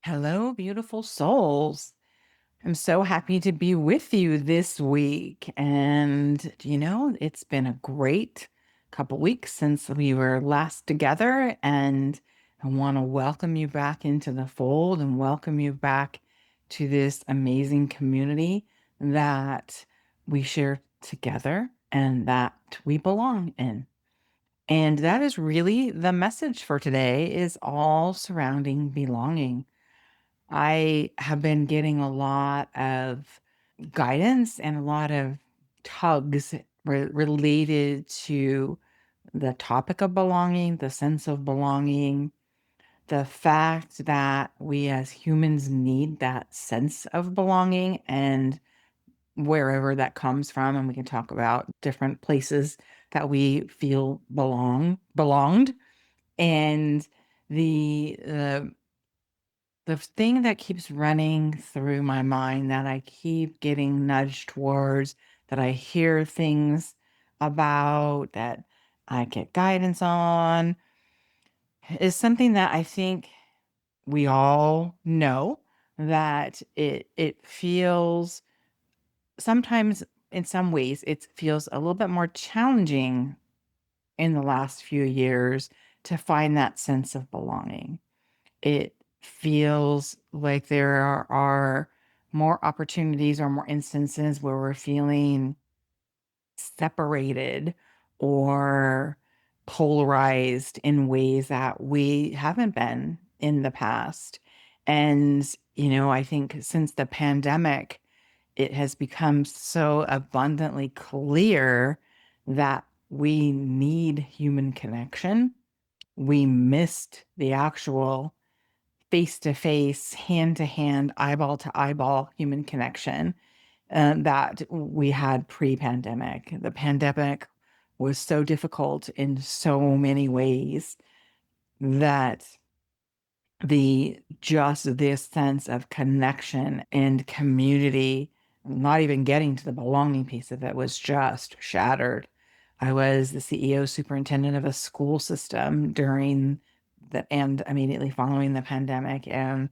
Hello, beautiful souls. I'm so happy to be with you this week. It's been a great couple weeks since we were last together. And I want to welcome you back into the fold and welcome you back to this amazing community that we share together and that we belong in. And that is really the message for today is all surrounding belonging. I have been getting a lot of guidance and a lot of tugs related to the topic of belonging, the sense of belonging, the fact that we as humans need that sense of belonging and wherever that comes from. And we can talk about different places that we feel belonged. And the the thing that keeps running through my mind that I keep getting nudged towards, that I hear things about, that I get guidance on, is something that I think we all know that it feels sometimes in some ways it feels a little bit more challenging in the last few years to find that sense of belonging. It feels like there are more opportunities or more instances where we're feeling separated or polarized in ways that we haven't been in the past. I think since the pandemic, it has become so abundantly clear that we need human connection. We missed the actual face to face, hand to hand, eyeball to eyeball human connection that we had pre pandemic. The pandemic was so difficult in so many ways that the just this sense of connection and community, not even getting to the belonging piece of it, was just shattered. I was the CEO superintendent of a school system during the and immediately following the pandemic, and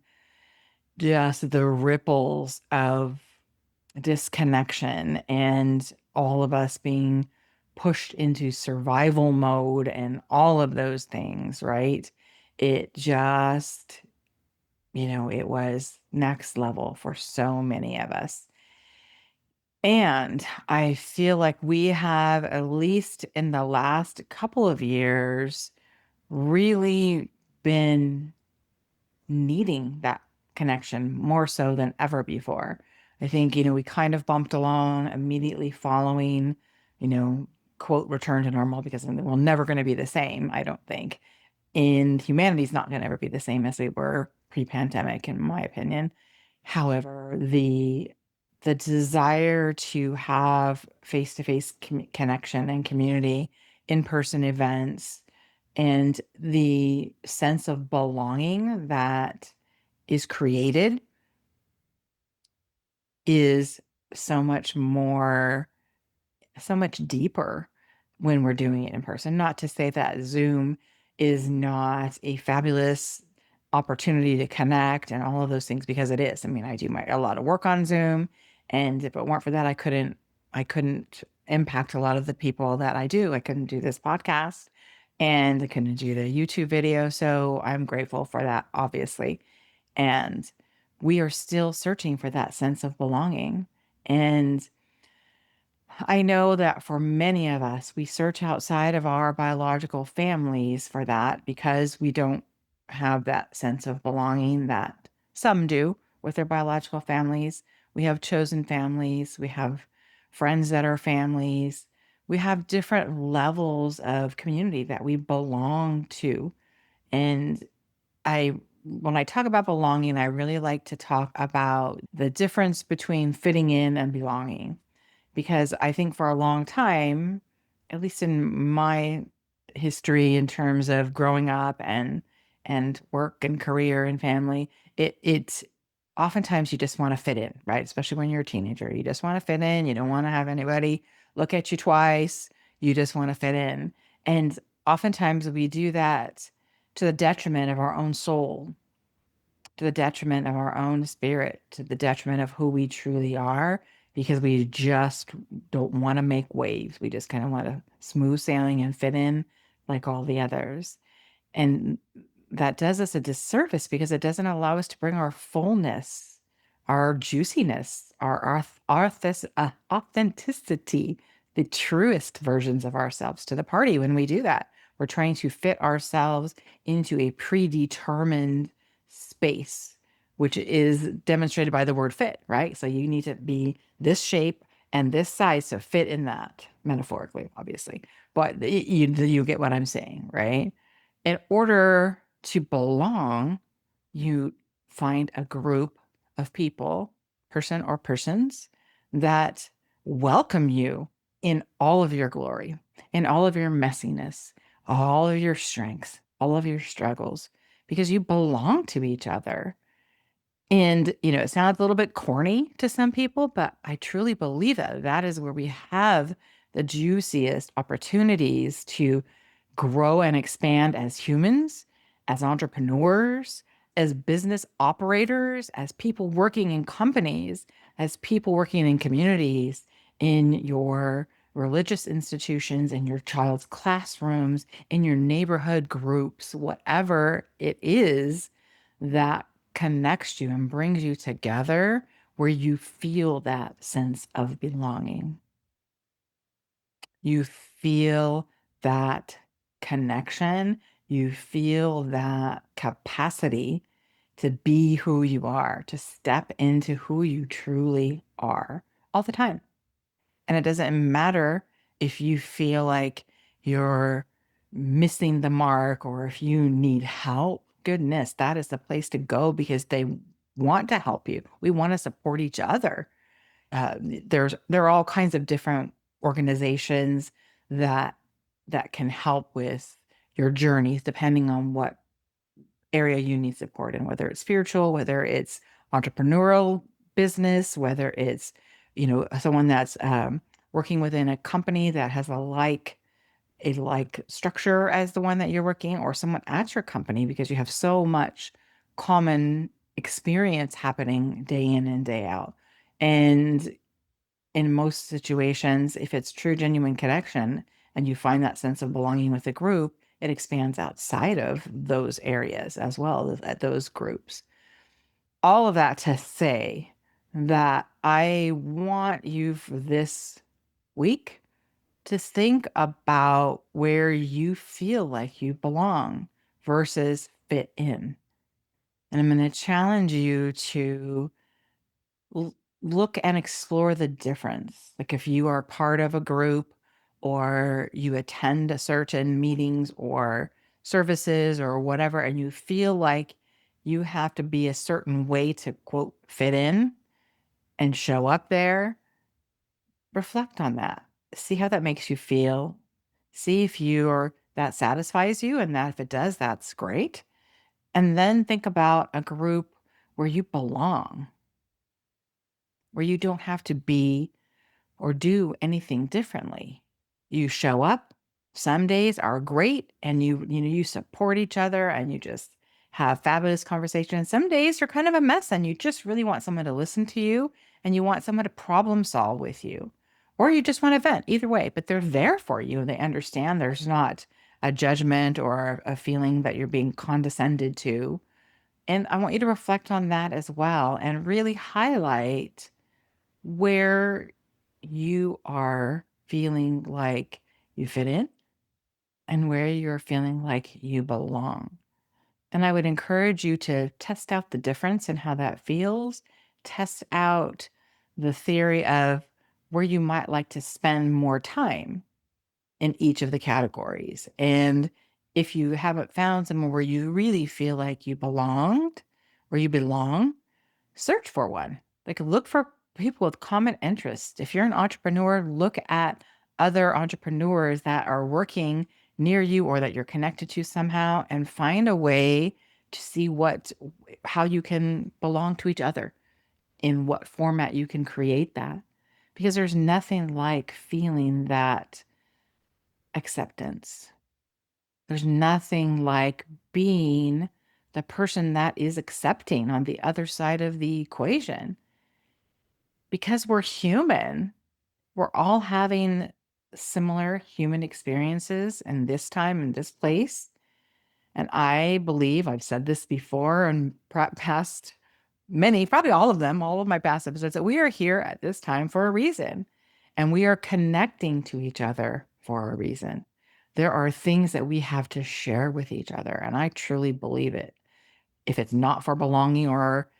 just the ripples of disconnection and all of us being pushed into survival mode and all of those things, right? It just, it was next level for so many of us. And I feel like we have, at least in the last couple of years, really been needing that connection more so than ever before. I think, we kind of bumped along immediately following, you know, quote, return to normal because we're never going to be the same, I don't think. And humanity's not going to ever be the same as we were pre-pandemic, in my opinion. However, the desire to have face-to-face connection and community, in-person events, and the sense of belonging that is created is so much more so much deeper when we're doing it in person. Not to say that Zoom is not a fabulous opportunity to connect and all of those things, because it is. I mean, I do a lot of work on Zoom, and if it weren't for that, I couldn't impact a lot of the people that I do. I couldn't do this podcast and I couldn't do the YouTube video. So I'm grateful for that, obviously. And we are still searching for that sense of belonging. And I know that for many of us, we search outside of our biological families for that because we don't have that sense of belonging that some do with their biological families. We have chosen families, we have friends that are families, we have different levels of community that we belong to. And when I talk about belonging, I really like to talk about the difference between fitting in and belonging, because I think for a long time, at least in my history in terms of growing up and work and career and family, it's oftentimes you just want to fit in, right? Especially when you're a teenager. You just want to fit in. You don't want to have anybody look at you twice. You just want to fit in. And oftentimes we do that to the detriment of our own soul, to the detriment of our own spirit, to the detriment of who we truly are, because we just don't want to make waves. We just kind of want to smooth sailing and fit in like all the others. And that does us a disservice because it doesn't allow us to bring our fullness, our juiciness, our authenticity, the truest versions of ourselves to the party when we do that. We're trying to fit ourselves into a predetermined space, which is demonstrated by the word fit, right? So you need to be this shape and this size to fit in that, metaphorically, obviously. But you get what I'm saying, right? In order to belong, you find a group of people, person or persons, that welcome you in all of your glory, in all of your messiness, all of your strengths, all of your struggles, because you belong to each other. And, it sounds a little bit corny to some people, but I truly believe that that is where we have the juiciest opportunities to grow and expand as humans, as entrepreneurs, as business operators, as people working in companies, as people working in communities, in your religious institutions, in your child's classrooms, in your neighborhood groups, whatever it is that connects you and brings you together where you feel that sense of belonging. You feel that connection. You feel that capacity to be who you are, to step into who you truly are all the time. And it doesn't matter if you feel like you're missing the mark or if you need help. Goodness, that is the place to go because they want to help you. We want to support each other. There are all kinds of different organizations that can help with your journeys depending on what area you need support in, whether it's spiritual, whether it's entrepreneurial business, whether it's someone that's working within a company that has a like structure as the one that you're working, or someone at your company because you have so much common experience happening day in and day out. And in most situations, if it's true, genuine connection, and you find that sense of belonging with a group, it expands outside of those areas as well, at those groups. All of that to say that I want you for this week to think about where you feel like you belong versus fit in. And I'm going to challenge you to look and explore the difference. Like if you are part of a group or you attend a certain meetings or services or whatever, and you feel like you have to be a certain way to quote fit in and show up there, reflect on that. See how that makes you feel. See if that satisfies you, and that if it does, that's great. And then think about a group where you belong, where you don't have to be or do anything differently. You show up. Some days are great and you support each other and you just have fabulous conversations. Some days you're kind of a mess and you just really want someone to listen to you and you want someone to problem solve with you. Or you just want to vent, either way, but they're there for you and they understand there's not a judgment or a feeling that you're being condescended to. And I want you to reflect on that as well and really highlight where you are feeling like you fit in and where you're feeling like you belong. And I would encourage you to test out the difference in how that feels. Test out the theory of where you might like to spend more time in each of the categories. And if you haven't found somewhere where you really feel like you belonged or you belong, search for one. Like look for people with common interests. If you're an entrepreneur, look at other entrepreneurs that are working near you or that you're connected to somehow and find a way to see how you can belong to each other, in what format you can create that. Because there's nothing like feeling that acceptance. There's nothing like being the person that is accepting on the other side of the equation because we're human. We're all having similar human experiences in this time, in this place. And I believe I've said this before and past many, probably all of them, all of my past episodes, that we are here at this time for a reason. And we are connecting to each other for a reason. There are things that we have to share with each other. And I truly believe it. If it's not for belonging or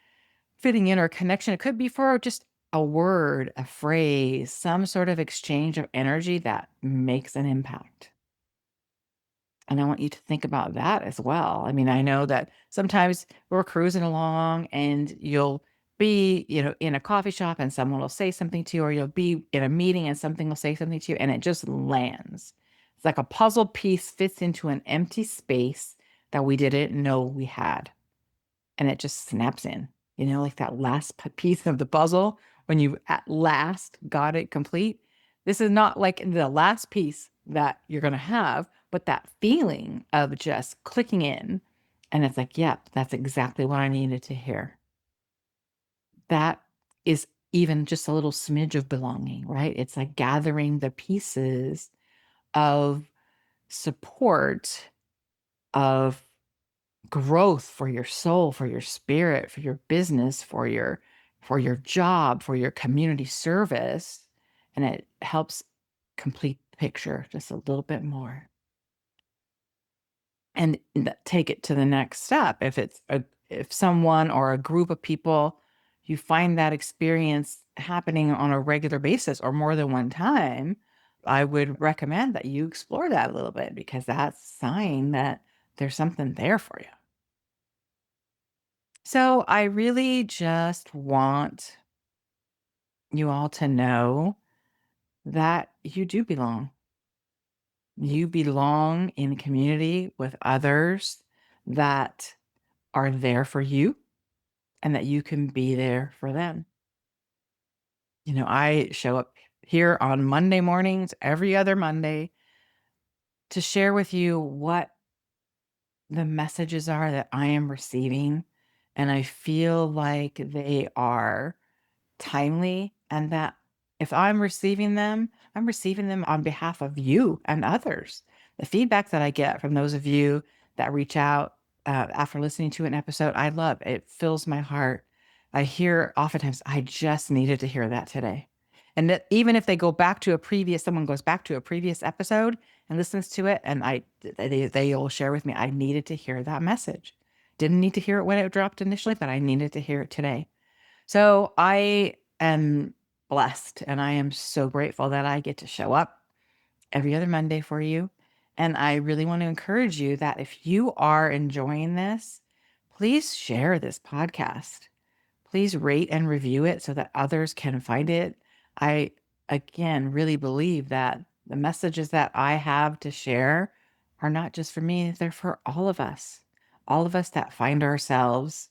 fitting in or connection, it could be for just a word, a phrase, some sort of exchange of energy that makes an impact. And I want you to think about that as well. I mean, I know that sometimes we're cruising along and you'll be, in a coffee shop and someone will say something to you, or you'll be in a meeting and something will say something to you, and it just lands. It's like a puzzle piece fits into an empty space that we didn't know we had. And it just snaps in, like that last piece of the puzzle when you at last got it complete. This is not like the last piece that you're going to have, but that feeling of just clicking in. And it's like, yep, that's exactly what I needed to hear. That is even just a little smidge of belonging, right? It's like gathering the pieces of support, of growth for your soul, for your spirit, for your business, for your job, for your community service, and it helps complete the picture just a little bit more. And take it to the next step. If someone or a group of people, you find that experience happening on a regular basis or more than one time, I would recommend that you explore that a little bit, because that's a sign that there's something there for you. So I really just want you all to know that you do belong. You belong in community with others that are there for you, and that you can be there for them. I show up here on Monday mornings, every other Monday, to share with you what the messages are that I am receiving. And I feel like they are timely, and that if I'm receiving them on behalf of you and others. The feedback that I get from those of you that reach out after listening to an episode, I love it. Fills my heart. I hear oftentimes, I just needed to hear that today. And that even if someone goes back to a previous episode and listens to it, and they'll share with me, I needed to hear that message. Didn't need to hear it when it dropped initially, but I needed to hear it today. So I am blessed, and I am so grateful that I get to show up every other Monday for you. And I really want to encourage you that if you are enjoying this, please share this podcast. Please rate and review it so that others can find it. I, again, really believe that the messages that I have to share are not just for me, they're for all of us that find ourselves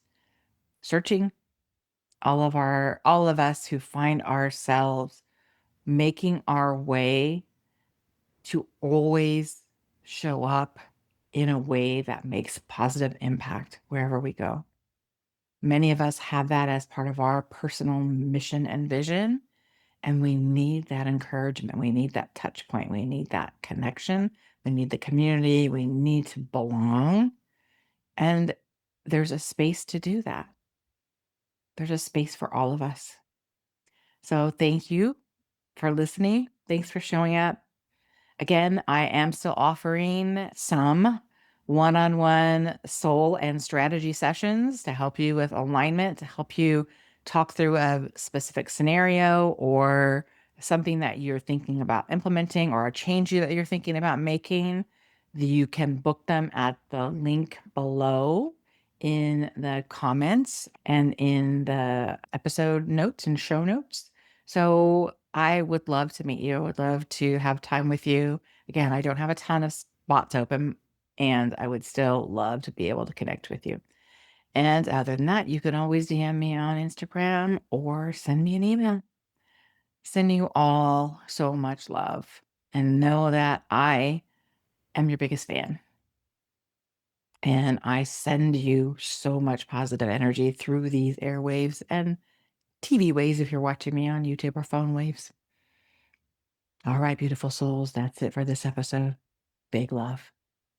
searching, all of us who find ourselves making our way to always show up in a way that makes positive impact wherever we go. Many of us have that as part of our personal mission and vision, and we need that encouragement. We need that touch point. We need that connection. We need the community. We need to belong. And there's a space to do that. There's a space for all of us. So thank you for listening. Thanks for showing up. Again, I am still offering some one-on-one soul and strategy sessions to help you with alignment, to help you talk through a specific scenario or something that you're thinking about implementing, or a change that you're thinking about making. You can book them at the link below in the comments and in the episode notes and show notes. So I would love to meet you. I would love to have time with you. Again, I don't have a ton of spots open, and I would still love to be able to connect with you. And other than that, you can always DM me on Instagram or send me an email. Sending you all so much love, and know that I am your biggest fan. And I send you so much positive energy through these airwaves and TV waves if you're watching me on YouTube or phone waves. All right, beautiful souls, that's it for this episode. Big love.